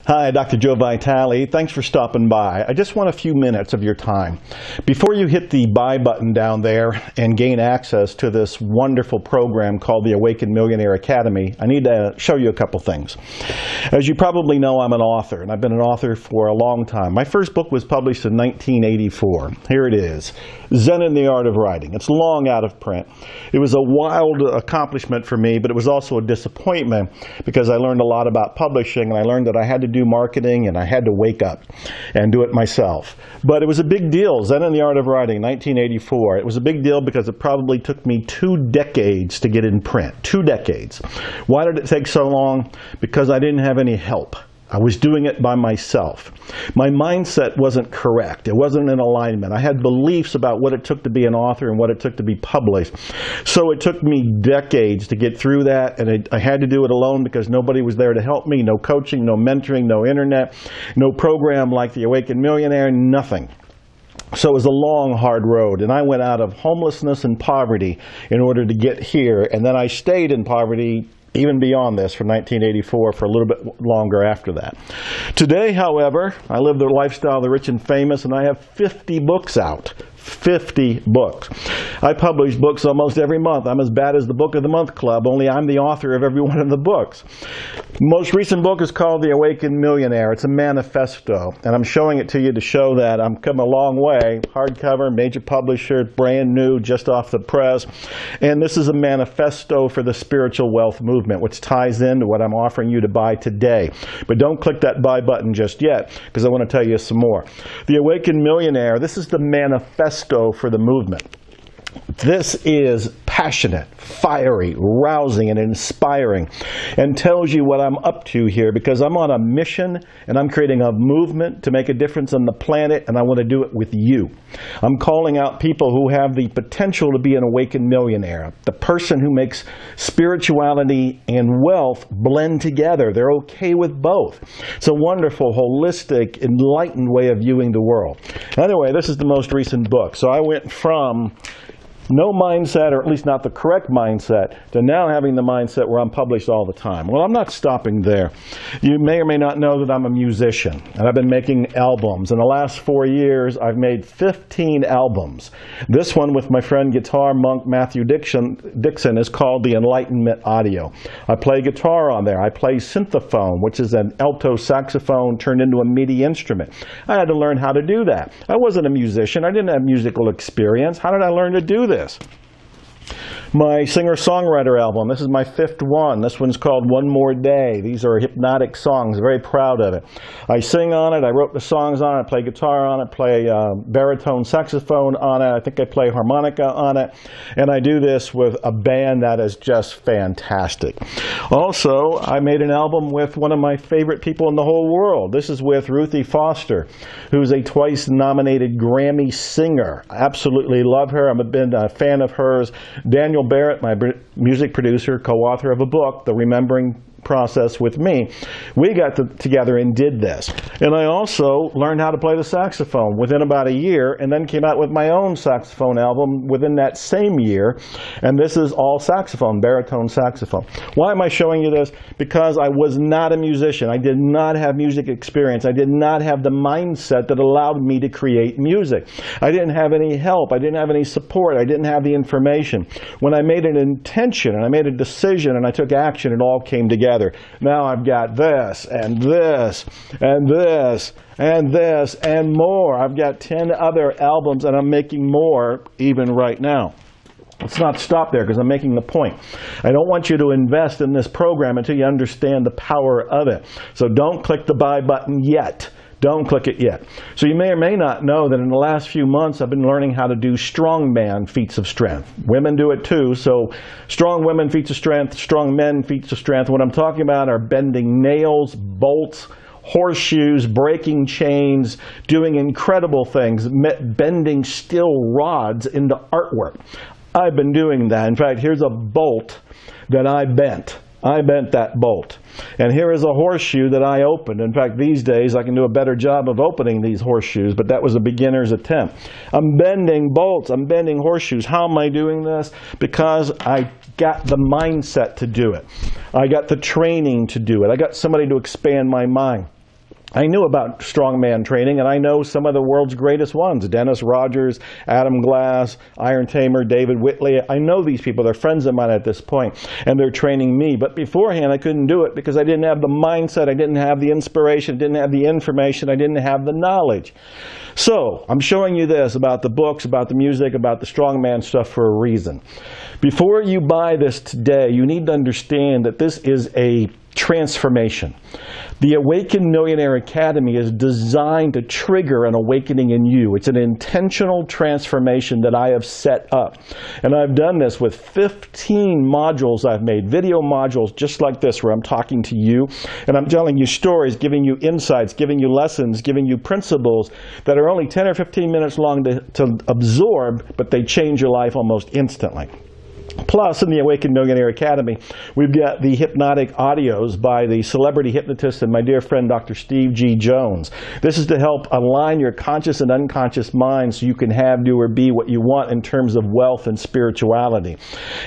Hi, Dr. Joe Vitale. Thanks for stopping by. I just want a few minutes of your time. Before you hit the buy button down there and gain access to this wonderful program called the Awakened Millionaire Academy, I need to show you a couple things. As you probably know, I'm an author, and I've been an author for a long time. My first book was published in 1984. Here it is, Zen in the Art of Writing. It's long out of print. It was a wild accomplishment for me, but it was also a disappointment because I learned a lot about publishing, and I learned that I had to do marketing and I had to wake up and do it myself. But it was a big deal. Zen in the Art of Writing, 1984. It was a big deal because it probably took me 2 decades to get in print. 2 decades. Why did it take so long? Because I didn't have any help. I was doing it by myself. My mindset wasn't correct. It wasn't in alignment. I had beliefs about what it took to be an author and what it took to be published. So it took me decades to get through that, and I had to do it alone because nobody was there to help me. No coaching, no mentoring, no internet, no program like the Awakened Millionaire, nothing. So it was a long, hard road, and I went out of homelessness and poverty in order to get here, and then I stayed in poverty even beyond this, from 1984 for a little bit longer after that. Today, however, I live the lifestyle of the rich and famous, and I have 50 books out. 50 books. I publish books almost every month. I'm as bad as the Book of the Month Club, only I'm the author of every one of the books. Most recent book is called The Awakened Millionaire. It's a manifesto, and I'm showing it to you to show that I'm come a long way. Hardcover, major publisher, brand new, just off the press. And this is a manifesto for the spiritual wealth movement, which ties into what I'm offering you to buy today. But don't click that buy button just yet, because I want to tell you some more. The Awakened Millionaire, this is the manifesto for the movement. This is passionate, fiery, rousing, and inspiring, and tells you what I'm up to here, because I'm on a mission and I'm creating a movement to make a difference on the planet, and I want to do it with you. I'm calling out people who have the potential to be an awakened millionaire, the person who makes spirituality and wealth blend together. They're okay with both. It's a wonderful, holistic, enlightened way of viewing the world. Anyway, this is the most recent book. So I went from no mindset, or at least not the correct mindset, to now having the mindset where I'm published all the time. Well, I'm not stopping there. You may or may not know that I'm a musician, and I've been making albums. In the last 4 years, I've made 15 albums. This one with my friend guitar monk Matthew Dixon is called the Enlightenment Audio. I play guitar on there. I play synthophones, which is an alto saxophone turned into a MIDI instrument. I had to learn how to do that. I wasn't a musician. I didn't have musical experience. How did I learn to do this? My singer-songwriter album, this is my 5th one. This one's called One More Day. These are hypnotic songs, very proud of it. I sing on it, I wrote the songs on it, I play guitar on it, play baritone saxophone on it, I think I play harmonica on it, and I do this with a band that is just fantastic. Also, I made an album with one of my favorite people in the whole world. This is with Ruthie Foster, who's a twice-nominated Grammy singer. I absolutely love her. I've been a fan of hers. Daniel Barrett, my music producer, co-author of a book, The Remembering Process with me, we got together and did this. And I also learned how to play the saxophone within about a year, and then came out with my own saxophone album within that same year. And this is all saxophone, baritone saxophone. Why am I showing you this? Because I was not a musician. I did not have music experience. I did not have the mindset that allowed me to create music. I didn't have any help. I didn't have any support. I didn't have the information. When I made an intention and I made a decision and I took action, it all came together. Now I've got this and this and this and this and more. I've got 10 other albums, and I'm making more even right now. Let's not stop there, because I'm making the point. I don't want you to invest in this program until you understand the power of it. So don't click the buy button yet. Don't click it yet. So you may or may not know that in the last few months I've been learning how to do strongman feats of strength. Women do it too, so strong women feats of strength, strong men feats of strength. What I'm talking about are bending nails, bolts, horseshoes, breaking chains, doing incredible things, bending steel rods into artwork. I've been doing that. In fact, here's a bolt that I bent. I bent that bolt. And here is a horseshoe that I opened. In fact, these days I can do a better job of opening these horseshoes, but that was a beginner's attempt. I'm bending bolts. I'm bending horseshoes. How am I doing this? Because I got the mindset to do it. I got the training to do it. I got somebody to expand my mind. I knew about strongman training, and I know some of the world's greatest ones. Dennis Rogers, Adam Glass, Iron Tamer, David Whitley. I know these people. They're friends of mine at this point, and they're training me. But beforehand, I couldn't do it because I didn't have the mindset, I didn't have the inspiration, I didn't have the information, I didn't have the knowledge. So, I'm showing you this about the books, about the music, about the strongman stuff for a reason. Before you buy this today, you need to understand that this is a transformation. The Awakened Millionaire Academy is designed to trigger an awakening in you. It's an intentional transformation that I have set up. And I've done this with 15 modules I've made, video modules just like this where I'm talking to you and I'm telling you stories, giving you insights, giving you lessons, giving you principles that are only 10 or 15 minutes long to absorb, but they change your life almost instantly. Plus, in the Awakened Millionaire Academy, we've got the hypnotic audios by the celebrity hypnotist and my dear friend, Dr. Steve G. Jones. This is to help align your conscious and unconscious mind so you can have, do, or be what you want in terms of wealth and spirituality.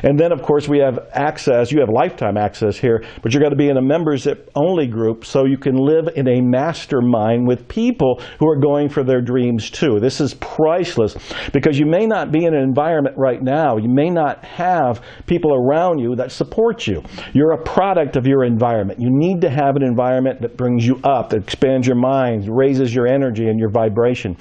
And then, of course, we have access. You have lifetime access here, but you're going to be in a members-only group so you can live in a mastermind with people who are going for their dreams, too. This is priceless because you may not be in an environment right now. You may not have people around you that support you. You're a product of your environment. You need to have an environment that brings you up, that expands your mind, raises your energy and your vibration.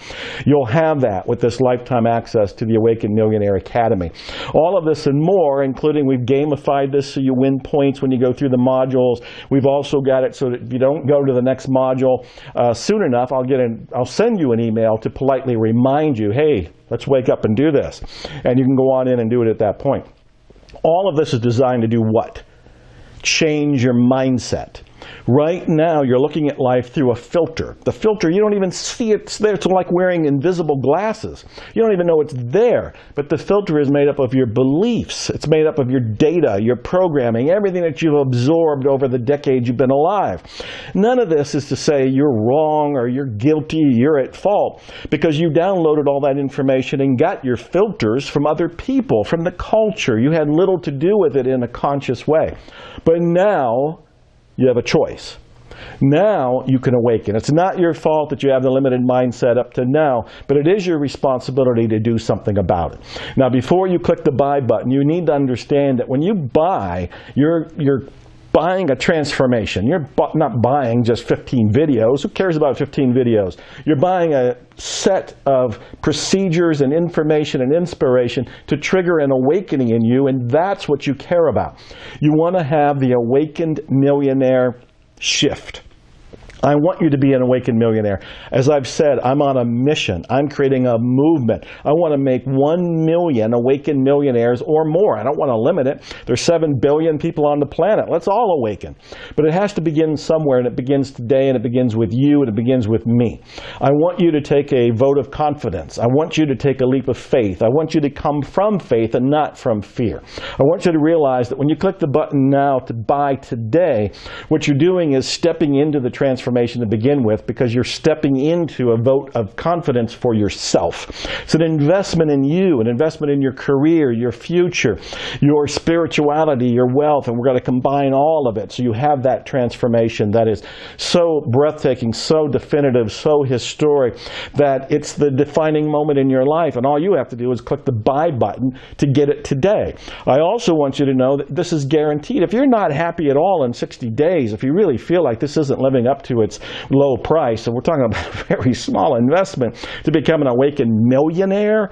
You'll have that with this lifetime access to the Awakened Millionaire Academy. All of this and more, including we've gamified this so you win points when you go through the modules. We've also got it so that if you don't go to the next module soon enough, I'll send you an email to politely remind you, hey, let's wake up and do this. And you can go on in and do it at that point. All of this is designed to do what? Change your mindset. Right now, you're looking at life through a filter. The filter, you don't even see it's there. It's like wearing invisible glasses. You don't even know it's there. But the filter is made up of your beliefs. It's made up of your data, your programming, everything that you've absorbed over the decades you've been alive. None of this is to say you're wrong or you're guilty, you're at fault, because you downloaded all that information and got your filters from other people, from the culture. You had little to do with it in a conscious way. But now, you have a choice. Now you can awaken. It's not your fault that you have the limited mindset up to now, but it is your responsibility to do something about it. Now, before you click the buy button, you need to understand that when you buy, you're buying a transformation. You're not buying just 15 videos. Who cares about 15 videos? You're buying a set of procedures and information and inspiration to trigger an awakening in you, and that's what you care about. You want to have the Awakened Millionaire shift. I want you to be an awakened millionaire. As I've said, I'm on a mission. I'm creating a movement. I want to make 1 million awakened millionaires or more. I don't want to limit it. There's 7 billion people on the planet. Let's all awaken. But it has to begin somewhere, and it begins today, and it begins with you, and it begins with me. I want you to take a vote of confidence. I want you to take a leap of faith. I want you to come from faith and not from fear. I want you to realize that when you click the button now to buy today, what you're doing is stepping into the transformation to begin with, because you're stepping into a vote of confidence for yourself. It's an investment in you, an investment in your career, your future, your spirituality, your wealth, and we're going to combine all of it so you have that transformation that is so breathtaking, so definitive, so historic that it's the defining moment in your life, and all you have to do is click the buy button to get it today. I also want you to know that this is guaranteed. If you're not happy at all in 60 days, if you really feel like this isn't living up to its low price, and we're talking about a very small investment to become an awakened millionaire,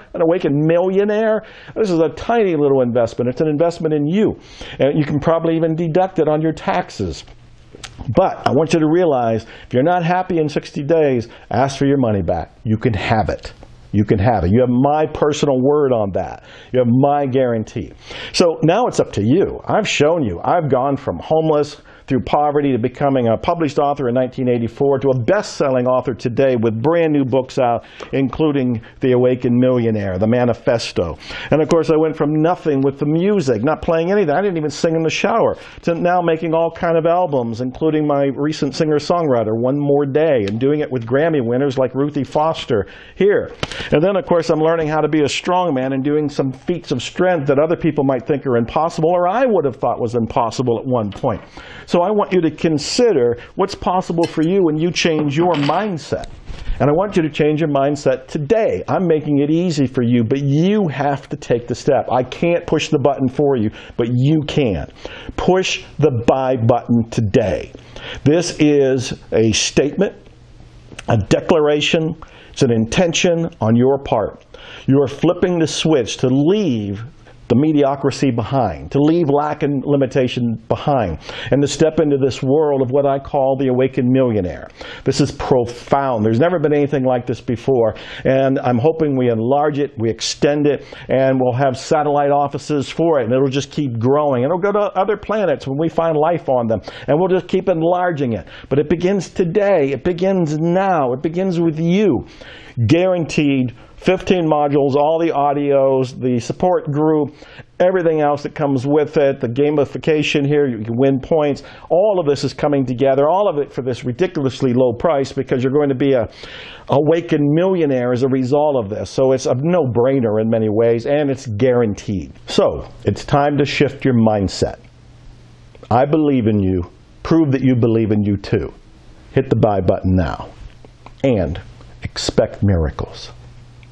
this is a tiny little investment. It's an investment in you. And you can probably even deduct it on your taxes. But I want you to realize, if you're not happy in 60 days, ask for your money back. You can have it. You can have it. You have my personal word on that. You have my guarantee. So now it's up to you. I've shown you. I've gone from homeless through poverty to becoming a published author in 1984 to a best-selling author today with brand new books out, including The Awakened Millionaire, The Manifesto. And of course, I went from nothing with the music, not playing anything. I didn't even sing in the shower, to now making all kind of albums, including my recent singer-songwriter, One More Day, and doing it with Grammy winners like Ruthie Foster here. And then, of course, I'm learning how to be a strongman and doing some feats of strength that other people might think are impossible, or I would have thought was impossible at one point. So So I want you to consider what's possible for you when you change your mindset. And I want you to change your mindset today. I'm making it easy for you, but you have to take the step. I can't push the button for you, but you can. Push the buy button today. This is a statement, a declaration, it's an intention on your part. You are flipping the switch to leave the mediocrity behind, to leave lack and limitation behind, and to step into this world of what I call the awakened millionaire. This is profound. There's never been anything like this before, and I'm hoping we enlarge it, we extend it, and we'll have satellite offices for it, and it'll just keep growing. It'll go to other planets when we find life on them, and we'll just keep enlarging it. But it begins today. It begins now. It begins with you. Guaranteed 15 modules, all the audios, the support group, everything else that comes with it, the gamification here, you can win points. All of this is coming together, all of it for this ridiculously low price, because you're going to be a awakened millionaire as a result of this. So it's a no-brainer in many ways, and it's guaranteed. So it's time to shift your mindset. I believe in you. Prove that you believe in you too. Hit the buy button now. And expect miracles.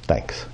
Thanks.